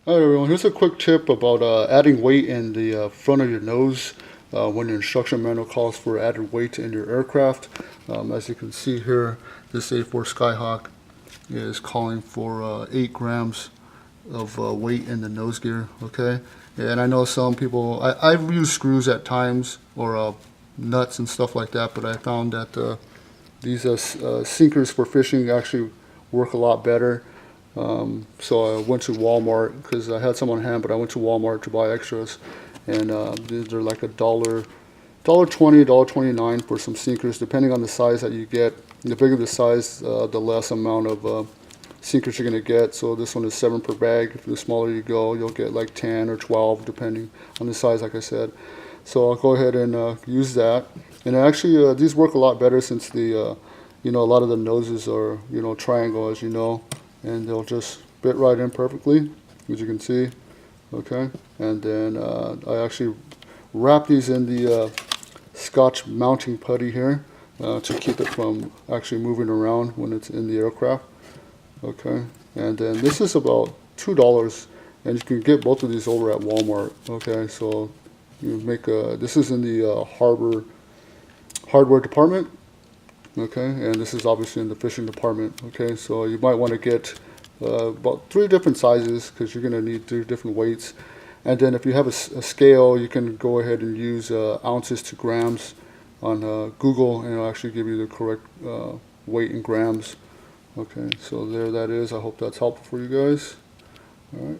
Hi everyone, here's a quick tip about adding weight in the front of your nose when your instruction manual calls for added weight in your aircraft. As you can see here, this A4 Skyhawk is calling for 8 grams of weight in the nose gear, okay? And I know some people, I've used screws at times or nuts and stuff like that, but I found that these sinkers for fishing actually work a lot better. So I went to Walmart because I had some on hand, but I went to Walmart to buy extras, and they're like dollar 20, $1.29 for some sinkers, depending on the size that you get. The bigger the size, the less amount of sinkers you're gonna get. So this one is 7 per bag. If the smaller you go, you'll get like 10 or 12, depending on the size, like I said. So I'll go ahead and use that. And actually, these work a lot better since a lot of the noses are, triangle, as you know, and they'll just fit right in perfectly, as you can see. Okay, and then I actually wrap these in the Scotch mounting putty here to keep it from actually moving around when it's in the aircraft. Okay, and then this is about $2, and you can get both of these over at Walmart. Okay, so you make this is in the hardware department. Okay, and this is obviously in the fishing department. Okay, so you might want to get about 3 different sizes because you're going to need 3 different weights. And then if you have a scale, you can go ahead and use ounces to grams on Google, and it'll actually give you the correct weight in grams. Okay, so there that is. I hope that's helpful for you guys. All right.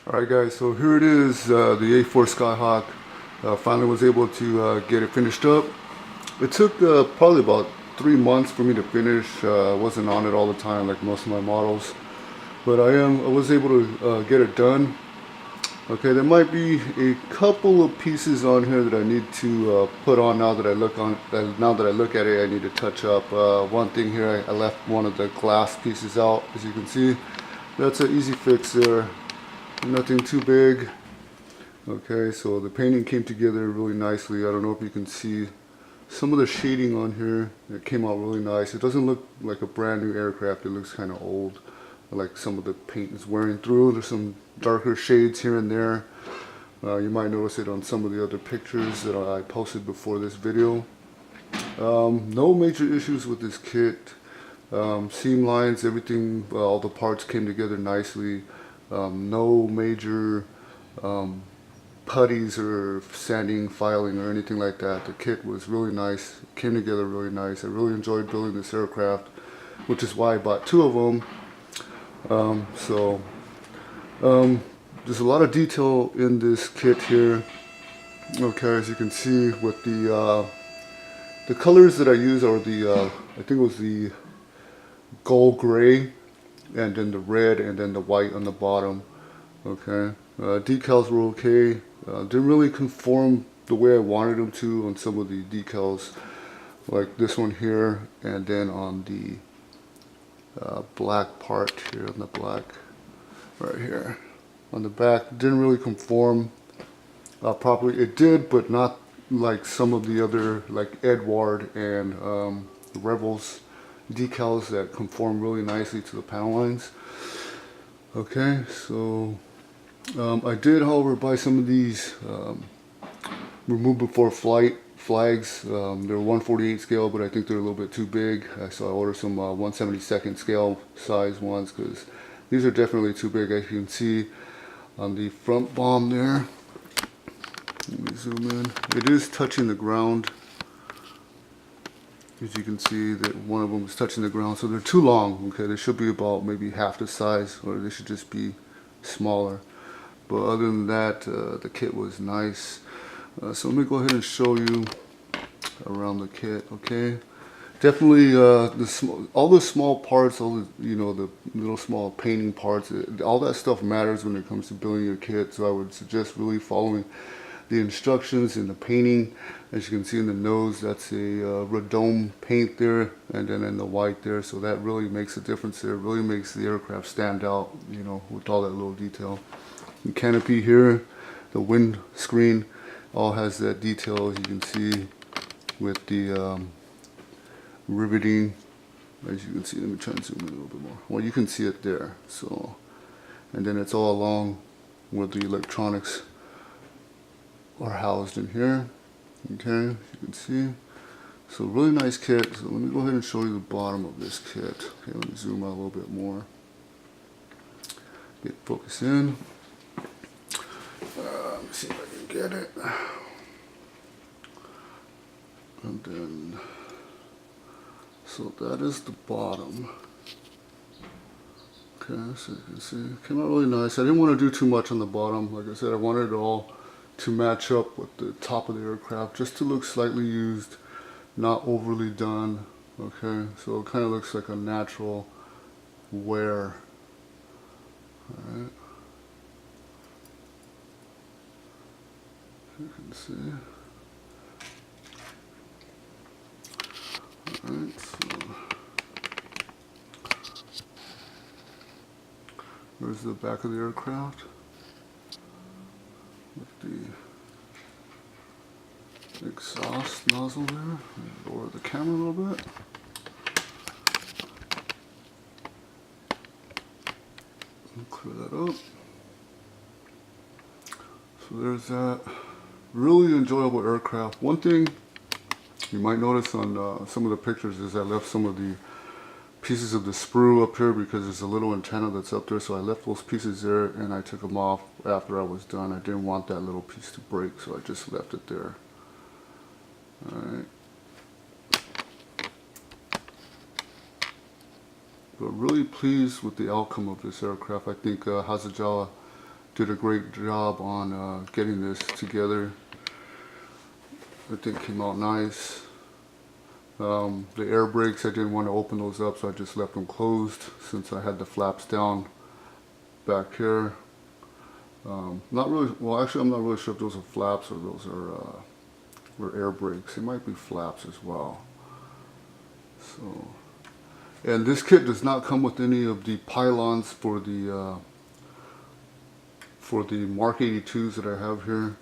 Alright guys, so here it is, the A4 Skyhawk. Finally was able to get it finished up. It took probably about 3 months for me to finish. I wasn't on it all the time like most of my models. But I was able to get it done. Okay, there might be a couple of pieces on here that I need to put on now that I look at it. I need to touch up. One thing here, I left one of the glass pieces out, as you can see. That's an easy fix there. Nothing too big. Okay, so the painting came together really nicely. I don't know if you can see some of the shading on here. It came out really nice. It doesn't look like a brand new aircraft. It looks kind of old, like some of the paint is wearing through. There's some darker shades here and there. You might notice it on some of the other pictures that I posted before this video. No major issues with this kit. Seam lines, everything, all the parts came together nicely. No major putties or sanding, filing, or anything like that. The kit was really nice. It came together really nice. I really enjoyed building this aircraft, which is why I bought 2 of them. There's a lot of detail in this kit here. Okay, as you can see with the colors that I use are the I think it was the gold gray, and then the red, and then the white on the bottom. Okay, decals were okay. Didn't really conform the way I wanted them to on some of the decals, like this one here, and then on the black part here, on the black right here on the back. Didn't really conform properly. It did, but not like some of the other, like Edward and Rebels decals that conform really nicely to the panel lines. Okay, so I did, however, buy some of these remove before flight flags. They're 1/48 scale, but I think they're a little bit too big. So I ordered some 1/72 scale size ones, because these are definitely too big. As you can see on the front bomb there. Let me zoom in. It is touching the ground. As you can see, that one of them is touching the ground, so they're too long. Okay, they should be about maybe half the size, or they should just be smaller. But other than that, the kit was nice. So let me go ahead and show you around the kit. Okay, definitely all the small parts, all the the little small painting parts, all that stuff matters when it comes to building your kit. So I would suggest really following the instructions in the painting. As you can see in the nose, that's a Radome paint there, and then in the white there. So that really makes a difference there. It really makes the aircraft stand out, with all that little detail. The canopy here, the wind screen, all has that detail, as you can see, with the riveting. As you can see, let me try and zoom in a little bit more. Well, you can see it there. So, and then it's all along where the electronics are housed in here. Okay, as you can see. So really nice kit. So let me go ahead and show you the bottom of this kit. Okay, let me zoom out a little bit more. Get focus in. Let me see if I can get it. And then, so that is the bottom. Okay, so you can see, it came out really nice. I didn't want to do too much on the bottom. Like I said, I wanted it all to match up with the top of the aircraft, just to look slightly used, not overly done. Okay, so it kind of looks like a natural wear. Alright, you can see. Alright, so there's the back of the aircraft with the exhaust nozzle there. Lower the camera a little bit. And clear that up. So there's that. Really enjoyable aircraft. One thing you might notice on some of the pictures is I left some of the pieces of the sprue up here because there's a little antenna that's up there, so I left those pieces there and I took them off after I was done. I didn't want that little piece to break, so I just left it there. Alright. But really pleased with the outcome of this aircraft. I think hasegawa did a great job on getting this together. Everything came out nice. The air brakes, I didn't want to open those up, so I just left them closed since I had the flaps down back here. Not really, well actually I'm not really sure if those are flaps or those are air brakes. They might be flaps as well. So, and this kit does not come with any of the pylons for the Mark 82s that I have here.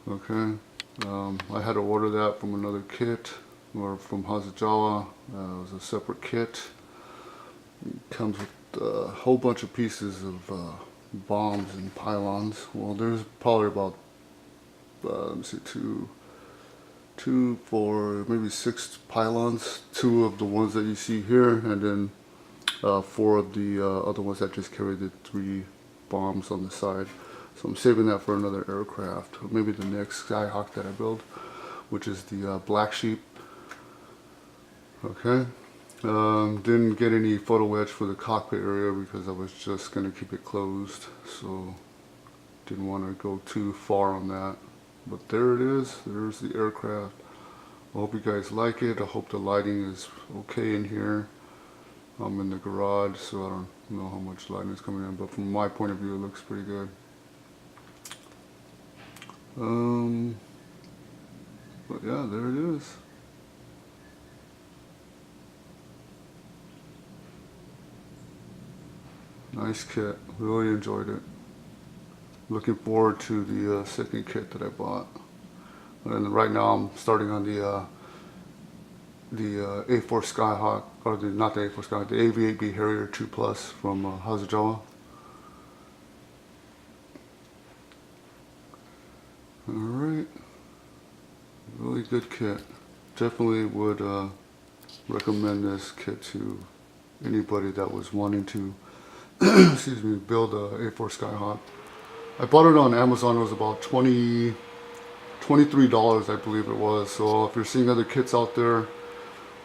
Okay, I had to order that from another kit, or from Hasegawa. It was a separate kit. It comes with a whole bunch of pieces of bombs and pylons. Well, there's probably about let me see, two, four, maybe 6 pylons. 2 of the ones that you see here, and then 4 of the other ones that just carry the 3 bombs on the side. So I'm saving that for another aircraft, or maybe the next Skyhawk that I build, which is the Black Sheep. Okay. Didn't get any photo etch for the cockpit area because I was just going to keep it closed, so didn't want to go too far on that. But there it is. There's the aircraft. I hope you guys like it. I hope the lighting is okay in here. I'm in the garage, so I don't know how much lighting is coming in, but from my point of view it looks pretty good. But yeah, there it is. Nice kit. Really enjoyed it. Looking forward to the second kit that I bought. And right now I'm starting on the A4 Skyhawk, or not the A4 Skyhawk, the AV-8B Harrier 2 Plus from Hasegawa. Alright, really good kit. Definitely would recommend this kit to anybody that was wanting to excuse me, build a A4 Skyhawk. I bought it on Amazon. It was about $23, I believe it was. So if you're seeing other kits out there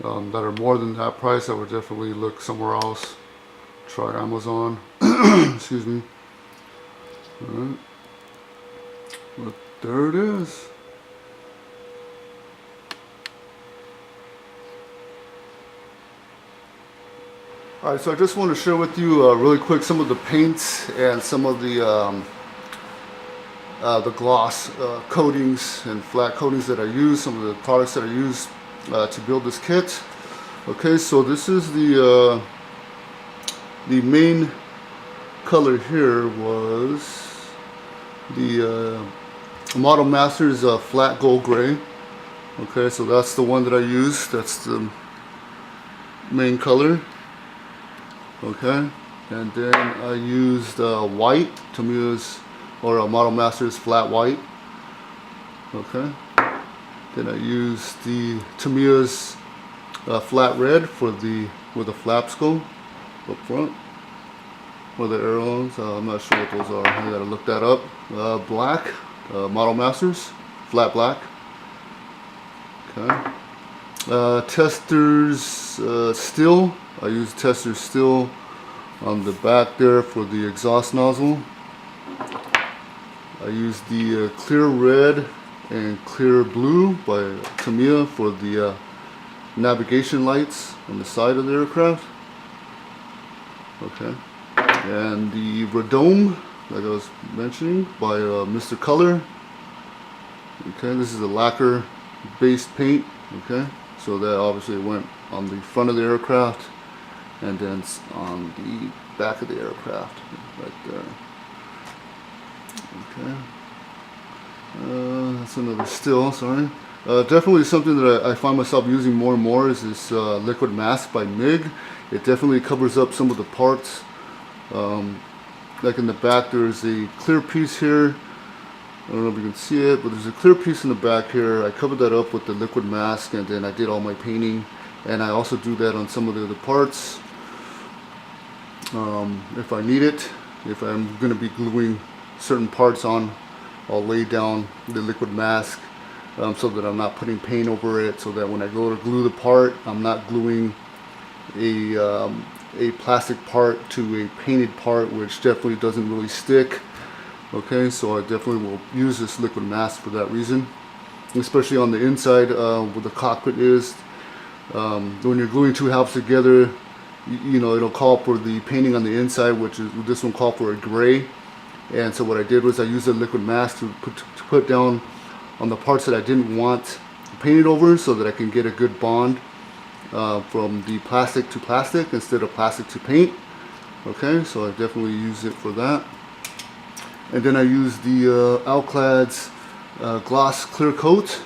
that are more than that price, I would definitely look somewhere else. Try Amazon. Excuse me. Alright. But there it is. Alright, so I just want to share with you really quick some of the paints and some of the gloss coatings and flat coatings that I use, some of the products that I use to build this kit. Okay, so this is the main color here was the Model Masters flat gold gray. Okay, so that's the one that I use. That's the main color. Okay, and then I used white, Tamiya's, or Model Masters flat white. Okay, then I used the Tamiya's flat red for where the flaps go up front, or the ailerons. I'm not sure what those are. I gotta look that up. Black, Model Masters flat black. Okay, Testors steel. I use Testors steel on the back there for the exhaust nozzle. I use the clear red and clear blue by Tamiya for the navigation lights on the side of the aircraft. Okay, and the Radome, like I was mentioning, by Mr. Color. Okay, this is a lacquer based paint. Okay, so that obviously went on the front of the aircraft and then on the back of the aircraft right there. Okay, that's another still, sorry. Definitely something that I find myself using more and more is this liquid mask by MIG. It definitely covers up some of the parts. Like in the back there's a clear piece here. I don't know if you can see it, but there's a clear piece in the back here. I covered that up with the liquid mask, and then I did all my painting. And I also do that on some of the other parts. If I need it, if I'm going to be gluing certain parts on, I'll lay down the liquid mask so that I'm not putting paint over it, so that when I go to glue the part, I'm not gluing a plastic part to a painted part, which definitely doesn't really stick. Okay, so I definitely will use this liquid mask for that reason, especially on the inside where the cockpit is. When you're gluing two halves together, you know, it'll call for the painting on the inside, which is this one called for a gray. And so what I did was I used a liquid mask to put down on the parts that I didn't want painted over, so that I can get a good bond from the plastic to plastic instead of plastic to paint. Okay, so I definitely use it for that. And then I use the Alclad's gloss clear coat.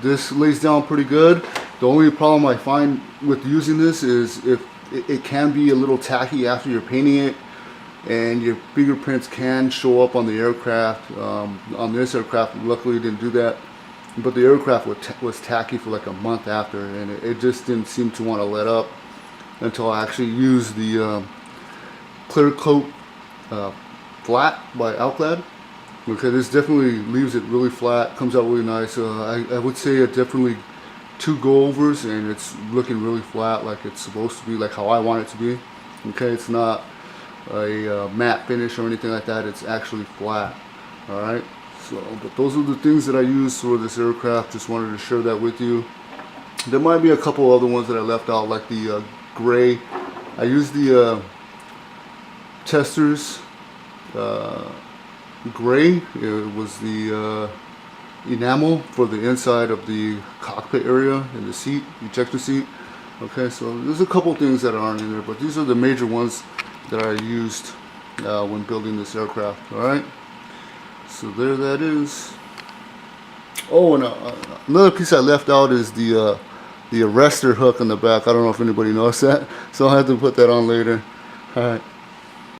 This lays down pretty good. The only problem I find with using this is if it can be a little tacky after you're painting it, and your fingerprints can show up on the aircraft. On this aircraft, luckily it didn't do that, but the aircraft was tacky for like a month after, and it just didn't seem to want to let up until I actually used the clear coat flat by Alclad. Okay, this definitely leaves it really flat, comes out really nice. I would say it definitely 2 go-overs and it's looking really flat, like it's supposed to be, like how I want it to be. Okay, it's not a matte finish or anything like that, it's actually flat. Alright, so but those are the things that I use for this aircraft. Just wanted to share that with you. There might be a couple other ones that I left out, like the gray. I used the Testers gray. It was the enamel for the inside of the cockpit area in the seat, ejector seat. Okay, so there's a couple things that aren't in there, but these are the major ones that I used when building this aircraft. Alright, so there that is. Oh, and another piece I left out is the arrestor hook on the back. I don't know if anybody knows that, so I have to put that on later. Alright.